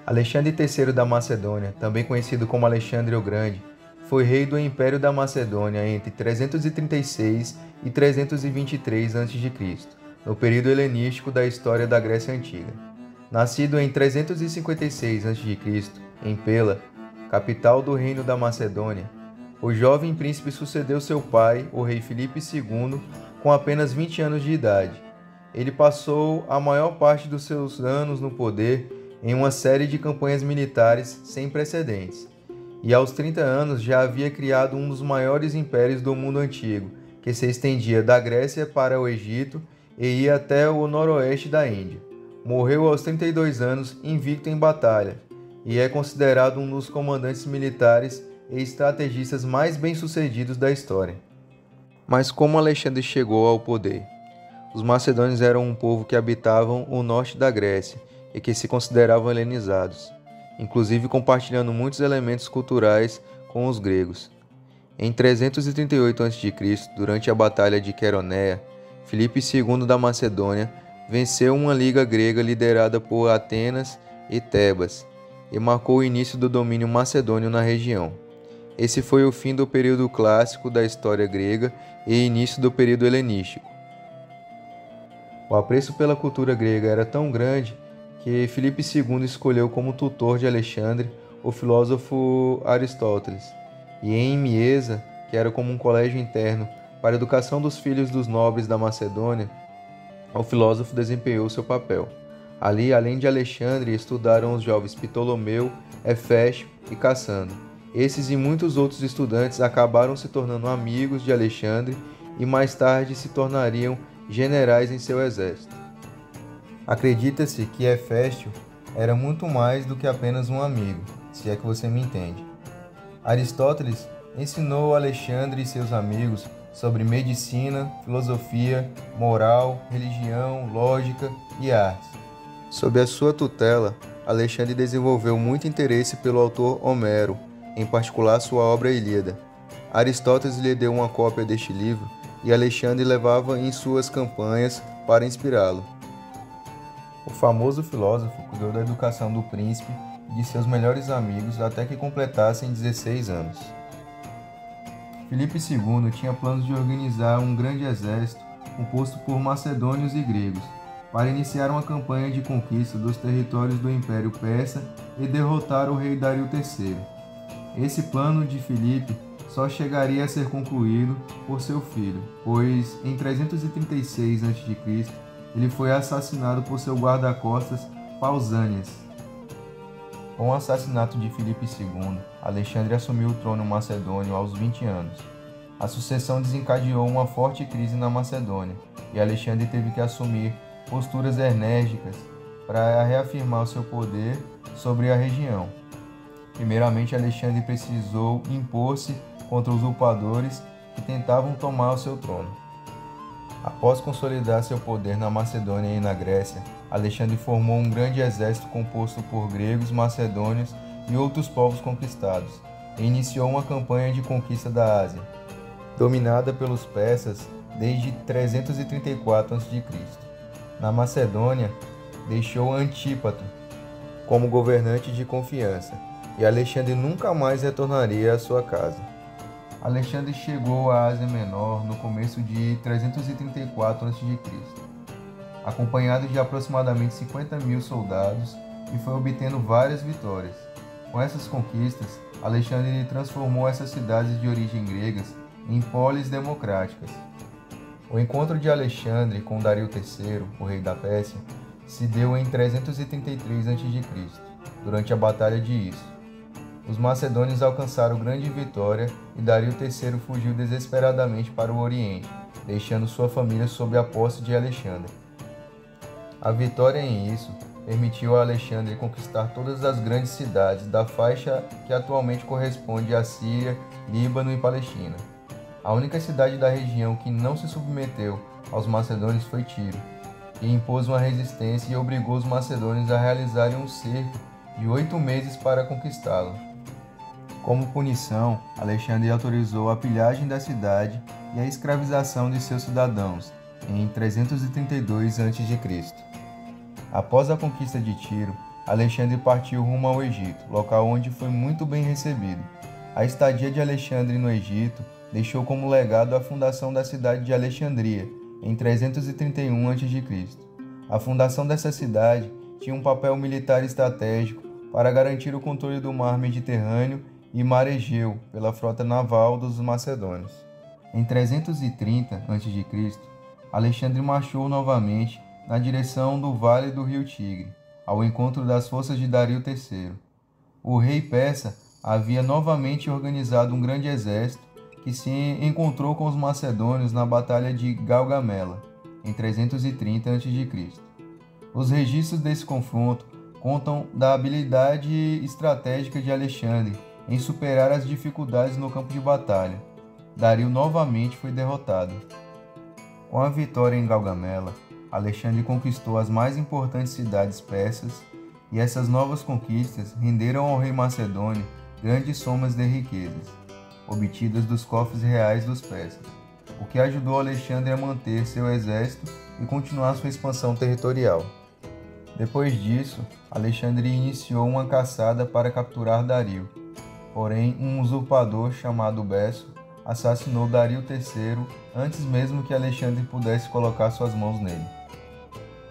Alexandre III da Macedônia, também conhecido como Alexandre o Grande, foi rei do Império da Macedônia entre 336 e 323 a.C., no período helenístico da história da Grécia Antiga. Nascido em 356 a.C., em Pela, capital do Reino da Macedônia, o jovem príncipe sucedeu seu pai, o rei Filipe II, com apenas 20 anos de idade. Ele passou a maior parte dos seus anos no poder em uma série de campanhas militares sem precedentes, e aos 30 anos já havia criado um dos maiores impérios do mundo antigo, que se estendia da Grécia para o Egito e ia até o noroeste da Índia. Morreu aos 32 anos invicto em batalha, e é considerado um dos comandantes militares e estrategistas mais bem-sucedidos da história. Mas como Alexandre chegou ao poder? Os macedônios eram um povo que habitavam o norte da Grécia e que se consideravam helenizados, inclusive compartilhando muitos elementos culturais com os gregos. Em 338 a.C., durante a Batalha de Queroneia, Filipe II da Macedônia venceu uma liga grega liderada por Atenas e Tebas e marcou o início do domínio macedônio na região. Esse foi o fim do período clássico da história grega e início do período helenístico. O apreço pela cultura grega era tão grande que Filipe II escolheu como tutor de Alexandre o filósofo Aristóteles, e em Miesa, que era como um colégio interno para a educação dos filhos dos nobres da Macedônia, o filósofo desempenhou seu papel. Ali, além de Alexandre, estudaram os jovens Ptolomeu, Heféstio e Cassandro. Esses e muitos outros estudantes acabaram se tornando amigos de Alexandre e mais tarde se tornariam generais em seu exército. Acredita-se que Heféstio era muito mais do que apenas um amigo, se é que você me entende. Aristóteles ensinou Alexandre e seus amigos sobre medicina, filosofia, moral, religião, lógica e artes. Sob a sua tutela, Alexandre desenvolveu muito interesse pelo autor Homero, em particular sua obra Ilíada. Aristóteles lhe deu uma cópia deste livro e Alexandre levava em suas campanhas para inspirá-lo. O famoso filósofo cuidou da educação do príncipe e de seus melhores amigos até que completassem 16 anos. Filipe II tinha planos de organizar um grande exército composto por macedônios e gregos para iniciar uma campanha de conquista dos territórios do Império Persa e derrotar o rei Dario III. Esse plano de Filipe só chegaria a ser concluído por seu filho, pois em 336 a.C. ele foi assassinado por seu guarda-costas Pausanias. Com o assassinato de Filipe II, Alexandre assumiu o trono macedônio aos 20 anos. A sucessão desencadeou uma forte crise na Macedônia, e Alexandre teve que assumir posturas enérgicas para reafirmar o seu poder sobre a região. Primeiramente, Alexandre precisou impor-se contra usurpadores que tentavam tomar o seu trono. Após consolidar seu poder na Macedônia e na Grécia, Alexandre formou um grande exército composto por gregos, macedônios e outros povos conquistados, e iniciou uma campanha de conquista da Ásia, dominada pelos persas desde 334 a.C. Na Macedônia, deixou Antípato como governante de confiança, e Alexandre nunca mais retornaria à sua casa. Alexandre chegou à Ásia Menor no começo de 334 a.C., acompanhado de aproximadamente 50.000 soldados, e foi obtendo várias vitórias. Com essas conquistas, Alexandre transformou essas cidades de origem gregas em polis democráticas. O encontro de Alexandre com Dario III, o rei da Pérsia, se deu em 333 a.C., durante a Batalha de Isso. Os macedônios alcançaram grande vitória e Dario III fugiu desesperadamente para o Oriente, deixando sua família sob a posse de Alexandre. A vitória em Isso permitiu a Alexandre conquistar todas as grandes cidades da faixa que atualmente corresponde à Síria, Líbano e Palestina. A única cidade da região que não se submeteu aos macedônios foi Tiro, que impôs uma resistência e obrigou os macedônios a realizarem um cerco de 8 meses para conquistá-la. Como punição, Alexandre autorizou a pilhagem da cidade e a escravização de seus cidadãos em 332 a.C. Após a conquista de Tiro, Alexandre partiu rumo ao Egito, local onde foi muito bem recebido. A estadia de Alexandre no Egito deixou como legado a fundação da cidade de Alexandria, em 331 a.C. A fundação dessa cidade tinha um papel militar estratégico para garantir o controle do mar Mediterrâneo e mar Egeu pela frota naval dos macedônios. Em 330 a.C., Alexandre marchou novamente na direção do vale do rio Tigre, ao encontro das forças de Dario III. O rei persa havia novamente organizado um grande exército que se encontrou com os macedônios na Batalha de Gaugamela, em 330 a.C. Os registros desse confronto contam da habilidade estratégica de Alexandre em superar as dificuldades no campo de batalha. Dario novamente foi derrotado. Com a vitória em Gaugamela, Alexandre conquistou as mais importantes cidades persas, e essas novas conquistas renderam ao rei macedônio grandes somas de riquezas, obtidas dos cofres reais dos persas, o que ajudou Alexandre a manter seu exército e continuar sua expansão territorial. Depois disso, Alexandre iniciou uma caçada para capturar Dario. Porém, um usurpador chamado Besso assassinou Dario III antes mesmo que Alexandre pudesse colocar suas mãos nele.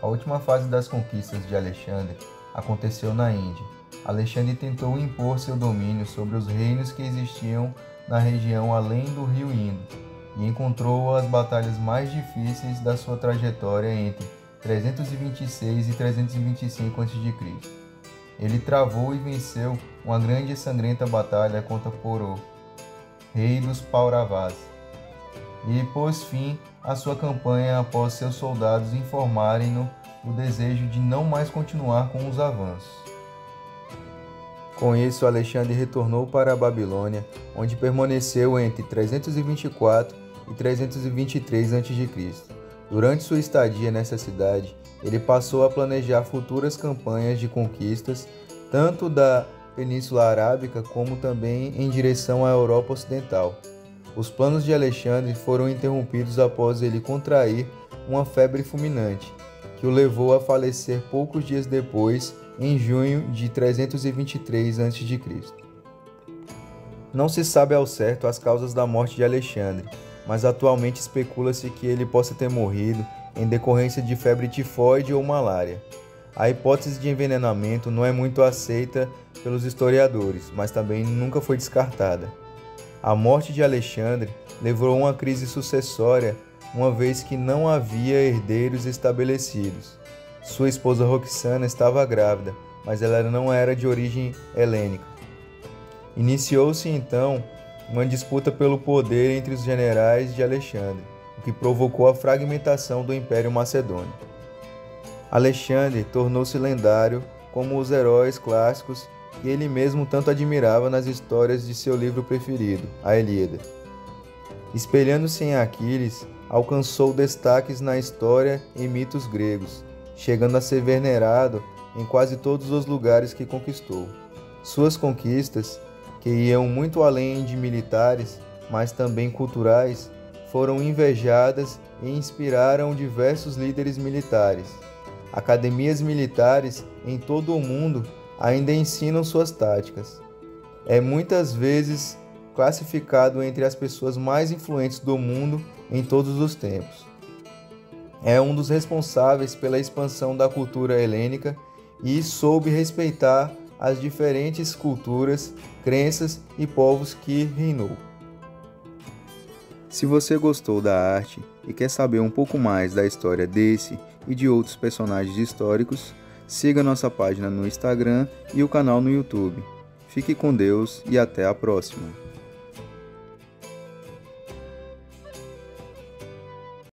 A última fase das conquistas de Alexandre aconteceu na Índia. Alexandre tentou impor seu domínio sobre os reinos que existiam na região além do rio Indo e encontrou as batalhas mais difíceis da sua trajetória entre 326 e 325 a.C. Ele travou e venceu uma grande e sangrenta batalha contra Porô, rei dos Pauravas, e pôs fim à sua campanha após seus soldados informarem-no do desejo de não mais continuar com os avanços. Com isso, Alexandre retornou para a Babilônia, onde permaneceu entre 324 e 323 a.C. Durante sua estadia nessa cidade, ele passou a planejar futuras campanhas de conquistas, tanto da Península Arábica como também em direção à Europa Ocidental. Os planos de Alexandre foram interrompidos após ele contrair uma febre fulminante, que o levou a falecer poucos dias depois, em junho de 323 a.C. Não se sabe ao certo as causas da morte de Alexandre, mas atualmente especula-se que ele possa ter morrido em decorrência de febre tifoide ou malária. A hipótese de envenenamento não é muito aceita pelos historiadores, mas também nunca foi descartada. A morte de Alexandre levou a uma crise sucessória, uma vez que não havia herdeiros estabelecidos. Sua esposa Roxana estava grávida, mas ela não era de origem helênica. Iniciou-se então uma disputa pelo poder entre os generais de Alexandre, o que provocou a fragmentação do Império Macedônio. Alexandre tornou-se lendário como os heróis clássicos que ele mesmo tanto admirava nas histórias de seu livro preferido, a Ilíada. Espelhando-se em Aquiles, alcançou destaques na história e mitos gregos, chegando a ser venerado em quase todos os lugares que conquistou. Suas conquistas, que iam muito além de militares, mas também culturais, foram invejadas e inspiraram diversos líderes militares. Academias militares em todo o mundo ainda ensinam suas táticas. É muitas vezes classificado entre as pessoas mais influentes do mundo em todos os tempos. É um dos responsáveis pela expansão da cultura helênica e soube respeitar as diferentes culturas, crenças e povos que reinou. Se você gostou da arte e quer saber um pouco mais da história desse e de outros personagens históricos, siga nossa página no Instagram e o canal no YouTube. Fique com Deus e até a próxima!